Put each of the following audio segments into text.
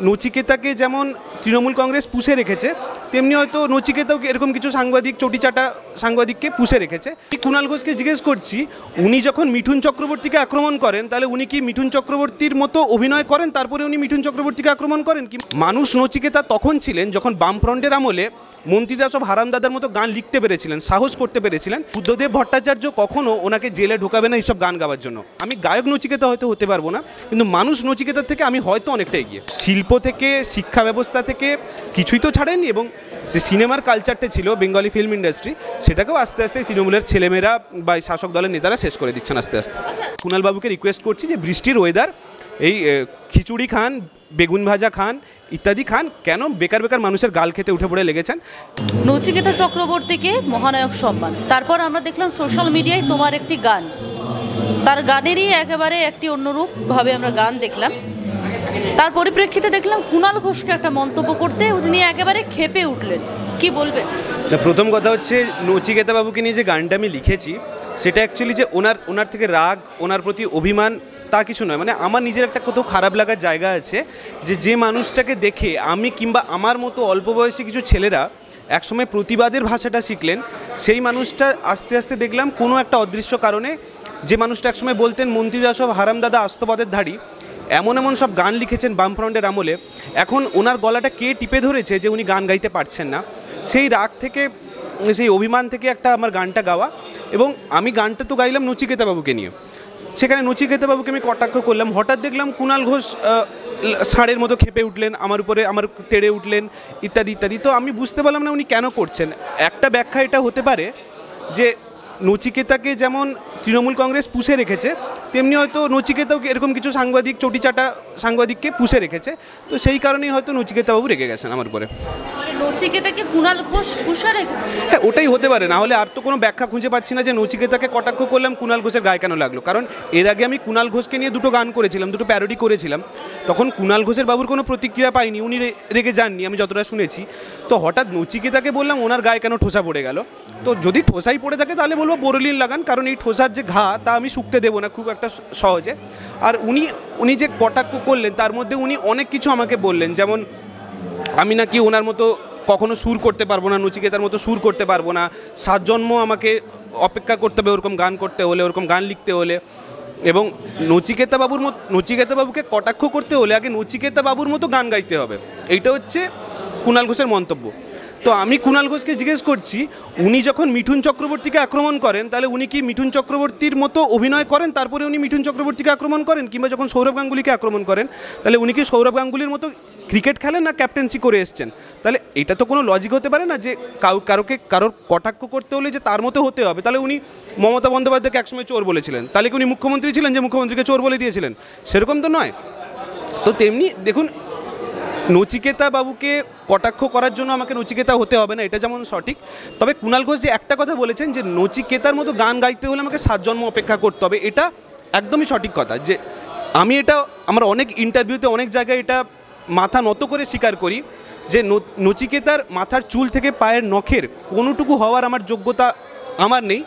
নচিকেতাকে যেমন তৃণমূল কংগ্রেস পুষে রেখেছে, তেমনি হয়তো নচিকেতাও এরকম কিছু সাংবাদিক, চটিচাটা সাংবাদিককে পুষে রেখেছে। কুণাল ঘোষকে জিজ্ঞেস করছি, উনি যখন মিঠুন চক্রবর্তীকে আক্রমণ করেন, তাহলে উনি কি মিঠুন চক্রবর্তীর মতো অভিনয় করেন, তারপরে উনি মিঠুন চক্রবর্তীকে আক্রমণ করেন? কি মানুষ নচিকেতা তখন ছিলেন যখন বামফ্রন্টের আমলে মন্ত্রীরা সব হারামদাদার মতো গান লিখতে পেরেছিলেন, সাহস করতে পেরেছিলেন। বুদ্ধদেব ভট্টাচার্য কখনো ওনাকে জেলে ঢোকাবে না এইসব গান গাওয়ার জন্য। আমি গায়ক নচিকেতা হয়তো হতে পারবো না, কিন্তু মানুষ নচিকেতার থেকে আমি হয়তো অনেকটা এগিয়ে। শিল্প থেকে, শিক্ষা ব্যবস্থা থেকে কিছুই তো ছাড়েনি, এবং যে সিনেমার কালচারটা ছিল বেঙ্গলি ফিল্ম ইন্ডাস্ট্রি, সেটাকেও আস্তে আস্তে তৃণমূলের ছেলেমেয়েরা বা শাসক দলের নেতারা শেষ করে দিচ্ছেন আস্তে আস্তে। কুণালবাবুকে রিকোয়েস্ট করছি যে বৃষ্টির ওয়েদার, এই খিচুড়ি খান, বেগুন ভাজা খান, ইত্যাদি খান, কেন বেকার বেকার মানুষের গাল খেতে উঠে পড়ে লেগেছেন? নচিকেতা চক্রবর্তীকে মহানায়ক সম্মান, তারপর আমরা দেখলাম সোশ্যাল মিডিয়ায় তোমার একটি গান, তার গানেরই একেবারে একটি অন্যরূপভাবে আমরা গান দেখলাম। তার পরিপ্রেক্ষিতে দেখলাম কুণাল ঘোষকে একটা মন্তব্য করতে উনি একেবারে ক্ষেপে উঠলেন, কি বলবেন? না, প্রথম কথা হচ্ছে নচিকেতা বাবুকে নিয়ে যে গানটা আমি লিখেছি, সেটা অ্যাকচুয়ালি যে ওনার থেকে রাগ, ওনার প্রতি অভিমান, তা কিছু নয়। মানে আমার নিজের একটা কোথাও খারাপ লাগার জায়গা আছে যে মানুষটাকে দেখে আমি কিংবা আমার মতো অল্প বয়সী কিছু ছেলেরা একসময় প্রতিবাদের ভাষাটা শিখলেন, সেই মানুষটা আস্তে আস্তে দেখলাম কোনো একটা অদৃশ্য কারণে, যে মানুষটা একসময় বলতেন মন্ত্রীরা সব হারামদাদা আস্তবাদের ধাড়ি, এমন এমন সব গান লিখেছেন বামফ্রন্টের আমলে, এখন ওনার গলাটা কে টিপে ধরেছে যে উনি গান গাইতে পারছেন না, সেই রাগ থেকে, সেই অভিমান থেকে একটা আমার গানটা গাওয়া। এবং আমি গানটা তো গাইলাম নচিকেতা বাবুকে নিয়ে, সেখানে নচিকেতা বাবুকে আমি কটাক্ষ করলাম। হঠাৎ দেখলাম কুণাল ঘোষ ষাঁড়ের মতো খেপে উঠলেন, আমার উপরে আমার তেড়ে উঠলেন, ইত্যাদি ইত্যাদি। তো আমি বুঝতে পারলাম না উনি কেন করছেন। একটা ব্যাখ্যা এটা হতে পারে যে নচিকেতাকে যেমন তৃণমূল কংগ্রেস পুষে রেখেছে, তেমনি হয়তো নচিকেতাও এরকম কিছু সাংবাদিক, চটিচাটা সাংবাদিককে পুষে রেখেছে। তো সেই কারণেই হয়তো নচিকেতাবাবু রেগে গেছেন আমার উপরে। মানে নচিকেতাকে কুণাল ঘোষ পুষে রেখেছে? হ্যাঁ, ওটাই হতে পারে, না হলে আর তো কোনো ব্যাখ্যা খুঁজে পাচ্ছি না যে নচিকেতাকে কটাক্ষ করলাম, কুণাল ঘোষের গায়ে কেন লাগলো। কারণ এর আগে আমি কুণাল ঘোষকে নিয়ে দুটো গান করেছিলাম, দুটো প্যারোডি করেছিলাম, তখন কুণাল ঘোষের বাবুর কোনো প্রতিক্রিয়া পাইনি, উনি রেগে যাননি আমি যতটা শুনেছি। তো হঠাৎ নচিকেতাকে বললাম, ওনার গায়ে কেন ঠোসা পড়ে গেল? তো যদি ঠোসাই পড়ে থাকে তাহলে বলবো বোরোলিন লাগান, কারণ এই ঠোসার যে ঘা তা আমি শুকতে দেবো না খুব একটা সহজে। আর উনি যে কটাক্ষ করলেন তার মধ্যে উনি অনেক কিছু আমাকে বললেন, যেমন আমি নাকি ওনার মতো কখনো সুর করতে পারবো না, নচিকেতার মতো সুর করতে পারবো না, 7 জন্ম আমাকে অপেক্ষা করতে হবে ওরকম গান করতে হলে, ওরকম গান লিখতে হলে। এবং নচিকেতা বাবুকে কটাক্ষ করতে হলে আগে নচিকেতা বাবুর মতো গান গাইতে হবে, এইটা হচ্ছে কুণাল ঘোষের মন্তব্য। তো আমি কুণাল ঘোষকে জিজ্ঞেস করছি, উনি যখন মিঠুন চক্রবর্তীকে আক্রমণ করেন, তাহলে উনি কি মিঠুন চক্রবর্তীর মতো অভিনয় করেন, তারপরে উনি মিঠুন চক্রবর্তীকে আক্রমণ করেন? কিংবা যখন সৌরভ গাঙ্গুলিকে আক্রমণ করেন, তাহলে উনি কি সৌরভ গাঙ্গুলির মতো ক্রিকেট খেলেন না ক্যাপ্টেন্সি করে এসছেন? তাহলে এটা তো কোনো লজিক হতে পারে না যে কারোর কটাক্ষ করতে হলে যে তার মতো হতে হবে। তাহলে উনি মমতা বন্দ্যোপাধ্যায়কে একসময় চোর বলেছিলেন, তাহলে কি উনি মুখ্যমন্ত্রী ছিলেন যে মুখ্যমন্ত্রীকে চোর বলে দিয়েছিলেন? সেরকম তো নয়। তো তেমনি দেখুন, নচিকেতা বাবুকে কটাক্ষ করার জন্য আমাকে নচিকেতা হতে হবে না, এটা যেমন সঠিক। তবে কুণাল ঘোষ যে একটা কথা বলেছেন যে নচিকেতার মতো গান গাইতে হলে আমাকে 7 জন্ম অপেক্ষা করতে হবে, এটা একদমই সঠিক কথা। যে আমি এটা আমার অনেক ইন্টারভিউতে, অনেক জায়গায় এটা মাথা নত করে স্বীকার করি যে নচিকেতার মাথার চুল থেকে পায়ের নখের কোনোটুকু হওয়ার আমার যোগ্যতা আমার নেই।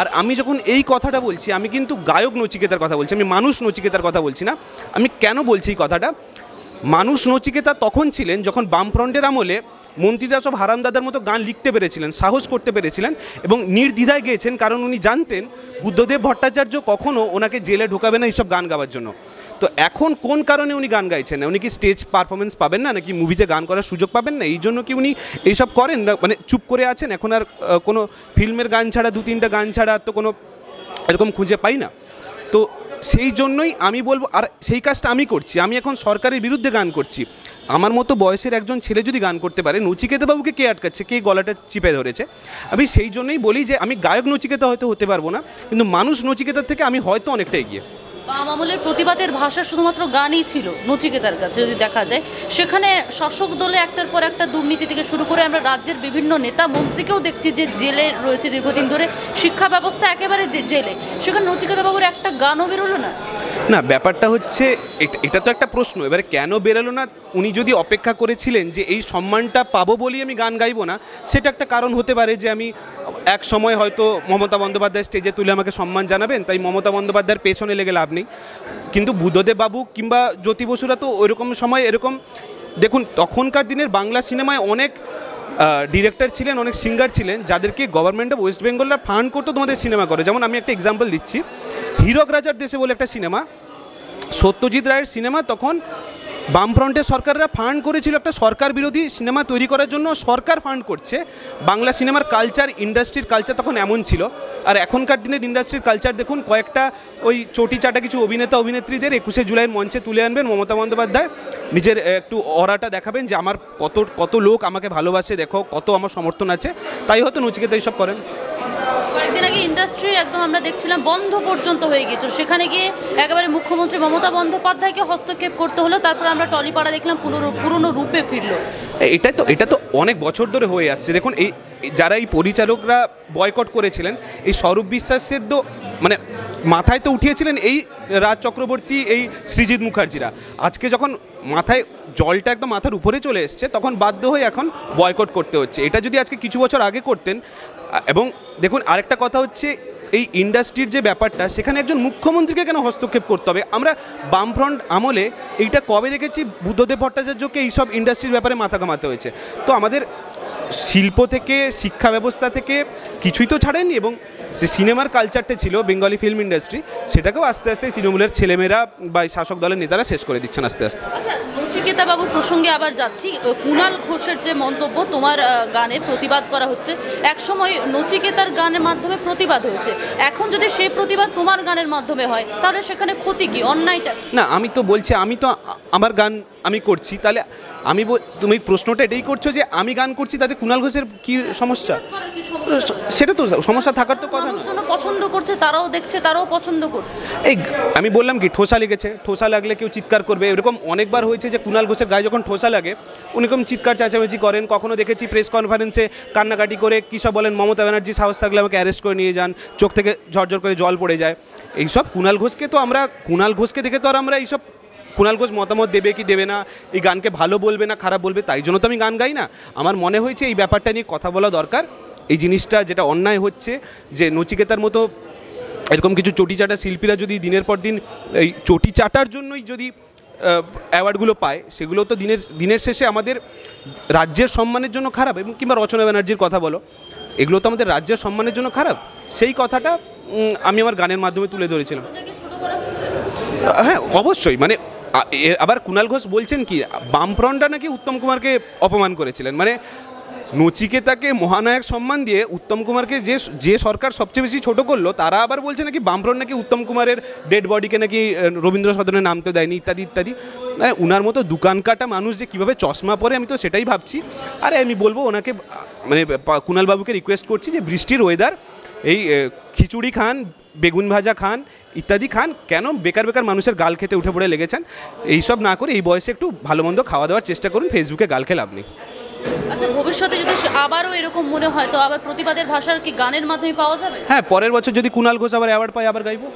আর আমি যখন এই কথাটা বলছি, আমি কিন্তু গায়ক নচিকেতার কথা বলছি, আমি মানুষ নচিকেতার কথা বলছি না। আমি কেন বলছি এই কথাটা? মানুষ নচিকেতা তখন ছিলেন যখন বামফ্রন্টের আমলে মন্ত্রীরা সব হারামদাদার মতো গান লিখতে পেরেছিলেন, সাহস করতে পেরেছিলেন, এবং নির্দ্বিধায় গেয়েছেন, কারণ উনি জানতেন বুদ্ধদেব ভট্টাচার্য কখনও ওনাকে জেলে ঢোকাবে না এইসব গান গাওয়ার জন্য। তো এখন কোন কারণে উনি গান গাইছেন না? উনি কি স্টেজ পারফরমেন্স পাবেন না, নাকি মুভিতে গান করার সুযোগ পাবেন না, এই জন্য কি উনি এইসব করেন না? মানে চুপ করে আছেন এখন? আর কোনো ফিল্মের গান ছাড়া, 2-3টা গান ছাড়া তো কোনো এরকম খুঁজে পাই না। তো সেই জন্যই আমি বলবো, আর সেই কাজটা আমি করছি। আমি এখন সরকারের বিরুদ্ধে গান করছি। আমার মতো বয়সের একজন ছেলে যদি গান করতে পারে, নচিকেতা বাবুকে কে আটকাচ্ছে, কে গলাটা চিপে ধরেছে? আমি সেই জন্যই বলি যে আমি গায়ক নচিকেতা হয়তো হতে পারবো না, কিন্তু মানুষ নচিকেতার থেকে আমি হয়তো অনেকটা এগিয়ে। বাম আমলের প্রতিবাদের ভাষা শুধুমাত্র গানই ছিল নচিকেতার কাছে যদি দেখা যায়, সেখানে শাসক দলে একটার পর একটা দুর্নীতি থেকে শুরু করে আমরা রাজ্যের বিভিন্ন নেতা মন্ত্রীকেও দেখছি যে জেলে রয়েছে দীর্ঘদিন ধরে, শিক্ষা ব্যবস্থা একেবারে জেলে, সেখানে নচিকেতা বাবুর একটা গানও বেরোলো না। না, ব্যাপারটা হচ্ছে এটা তো একটা প্রশ্ন। এবারে কেন বেরোলো না? উনি যদি অপেক্ষা করেছিলেন যে এই সম্মানটা পাবো বলেই আমি গান গাইবো না, সেটা একটা কারণ হতে পারে যে আমি এক সময় হয়তো মমতা বন্দ্যোপাধ্যায় স্টেজে তুলে আমাকে সম্মান জানাবেন, তাই মমতা বন্দ্যোপাধ্যায়ের পেছনে লেগে লাভ নেই। কিন্তু বুদ্ধদেব বাবু কিংবা জ্যোতি বসুরা তো ওইরকম সময় এরকম দেখুন তখনকার দিনের বাংলা সিনেমায় অনেক ডিরেক্টর ছিলেন, অনেক সিঙ্গার ছিলেন যাদেরকে গভর্নমেন্ট অফ ওয়েস্ট বেঙ্গলরা ফান্ড করতো তোমাদের সিনেমা করে। যেমন আমি একটা এক্সাম্পল দিচ্ছি, হীরক রাজার দেশে বলে একটা সিনেমা, সত্যজিৎ রায়ের সিনেমা, তখন বামফ্রন্টের সরকাররা ফান্ড করেছিল একটা সরকার বিরোধী সিনেমা তৈরি করার জন্য, সরকার ফান্ড করছে। বাংলা সিনেমার কালচার, ইন্ডাস্ট্রির কালচার তখন এমন ছিল। আর এখনকার দিনের ইন্ডাস্ট্রির কালচার দেখুন, কয়েকটা ওই চটি চাটা কিছু অভিনেতা অভিনেত্রীদের 21শে জুলাইয়ের মঞ্চে তুলে আনবেন মমতা বন্দ্যোপাধ্যায়, নিজের একটু অরাটা দেখাবেন যে আমার কত লোক আমাকে ভালোবাসে, দেখো কত আমার সমর্থন আছে, তাই হয়তো নচিকেতা এইসব করেন। কয়েকদিন আগে ইন্ডাস্ট্রি একদম আমরা দেখছিলাম বন্ধ পর্যন্ত হয়ে গিয়েছিল, সেখানে গিয়ে একেবারে মুখ্যমন্ত্রী মমতা বন্দ্যোপাধ্যায়কে হস্তক্ষেপ করতে হলো, তারপর আমরা টলিপাড়া দেখলাম পুরনো রূপে ফিরলো। এটা তো অনেক বছর ধরে হয়ে আসছে। দেখুন এই যারা এই পরিচালকরা বয়কট করেছিলেন, এই স্বরূপ বিশ্বাসের তো মানে মাথায় তো উঠিয়েছিলেন এই রাজ চক্রবর্তী, এই সৃজিত মুখার্জিরা। আজকে যখন মাথায় জলটা একদম মাথার উপরে চলে এসছে, তখন বাধ্য হয়ে এখন বয়কট করতে হচ্ছে। এটা যদি আজকে কিছু বছর আগে করতেন, এবং দেখুন আরেকটা কথা হচ্ছে এই ইন্ডাস্ট্রির যে ব্যাপারটা, সেখানে একজন মুখ্যমন্ত্রীকে কেন হস্তক্ষেপ করতে হবে? আমরা বামফ্রন্ট আমলে এইটা কবে দেখেছি বুদ্ধদেব ভট্টাচার্যকে এইসব ইন্ডাস্ট্রির ব্যাপারে মাথা ঘামাতে হয়েছে? তো আমাদের শিল্প থেকে, শিক্ষা ব্যবস্থা থেকে কিছুই তো ছাড়েনি, এবং যে সিনেমার কালচারটা ছিল বেঙ্গলি ফিল্ম ইন্ডাস্ট্রি, সেটাকেও আস্তে আস্তে তৃণমূলের ছেলেমেয়েরা বা শাসক দলের নেতারা শেষ করে দিচ্ছেন আস্তে আস্তে। আচ্ছা, নচিকেতা বাবুর প্রসঙ্গে আবার যাচ্ছি। কুণাল ঘোষের যে মন্তব্য, তোমার গানে প্রতিবাদ করা হচ্ছে, একসময় নচিকেতার গানের মাধ্যমে প্রতিবাদ হয়েছে, এখন যদি সেই প্রতিবাদ তোমার গানের মাধ্যমে হয়, তাহলে সেখানে ক্ষতি কি, অন্যায়টা? না, আমি তো বলছি, আমি তো আমার গান আমি করছি, তাহলে তুমি প্রশ্নটা এটাই করছো যে আমি গান করছি তাতে কুণাল ঘোষের কি সমস্যা? সেটা তো সমস্যা থাকার তো কথা না। পছন্দ করছে, তারাও দেখছে, তারাও পছন্দ করছে। এই আমি বললাম কি, ঠোসা লেগেছে, ঠোসা লাগলে কেউ চিৎকার করবে, এরকম অনেকবার হয়েছে যে কুণাল ঘোষের গায়ে যখন ঠোসা লাগে উনি এরকম চিৎকার চেঁচামেচি করেন। কখনো দেখেছি প্রেস কনফারেন্সে কান্নাকাটি করে কী সব বলেন, মমতা ব্যানার্জি সাহস থাকলে আমাকে অ্যারেস্ট করে নিয়ে যান, চোখ থেকে ঝরঝর করে জল পড়ে যায়। এইসব কুণাল ঘোষকে দেখে তো আর আমরা এইসব, কুণাল ঘোষ মতামত দেবে কি দেবে না, এই গানকে ভালো বলবে না খারাপ বলবে, তাই জন্য তো আমি গান গাই না। আমার মনে হয়েছে এই ব্যাপারটা নিয়ে কথা বলা দরকার। এই জিনিসটা যেটা অন্যায় হচ্ছে, যে নচিকেতার মতো এরকম কিছু চটি চাটা শিল্পীরা যদি দিনের পর দিন এই চটি চাটার জন্যই যদি অ্যাওয়ার্ডগুলো পায়, সেগুলো তো দিনের শেষে আমাদের রাজ্যের সম্মানের জন্য খারাপ। এবং কিংবা রচনা ব্যানার্জির কথা বলো, এগুলো তো আমাদের রাজ্যের সম্মানের জন্য খারাপ। সেই কথাটা আমি আমার গানের মাধ্যমে তুলে ধরেছিলাম। হ্যাঁ, অবশ্যই। মানে আবার কুণাল ঘোষ বলছেন কি, বামফ্রন্টরা নাকি উত্তম কুমারকে অপমান করেছিলেন। মানে নচিকেতাকে মহানায়ক সম্মান দিয়ে উত্তম কুমারকে যে সরকার সবচেয়ে বেশি ছোট করলো, তারা আবার বলছে নাকি বামফ্রন্ট নাকি উত্তম কুমারের ডেড বডিকে নাকি রবীন্দ্র সদনে নামতে দেয়নি, ইত্যাদি ইত্যাদি। মানে উনার মতো দোকান কাটা মানুষ যে কীভাবে চশমা পরে, আমি তো সেটাই ভাবছি। আরে আমি বলবো ওনাকে, মানে কুণালবাবুকে রিকোয়েস্ট করছি যে বৃষ্টির ওয়েদার, এই খিচুড়ি খান, বেগুন ভাজা খান, ইত্যাদি খান, কেন বেকার মানুষের গাল খেতে উঠে পড়ে লেগেছেন? এইসব না করে এই বয়সে একটু ভালো মন্দ খাওয়া দাওয়ার চেষ্টা করুন, ফেসবুকে গাল খেয়ে লাভ নেই। আচ্ছা, ভবিষ্যতে যদি আবারও এরকম মনে হয়, তো আবার প্রতিবাদের ভাষার কি গানের মাধ্যমে পাওয়া যাবে? হ্যাঁ, পরের বছর যদি কুণাল ঘোষ আবার অ্যাওয়ার্ড পায়, আবার গাইবো।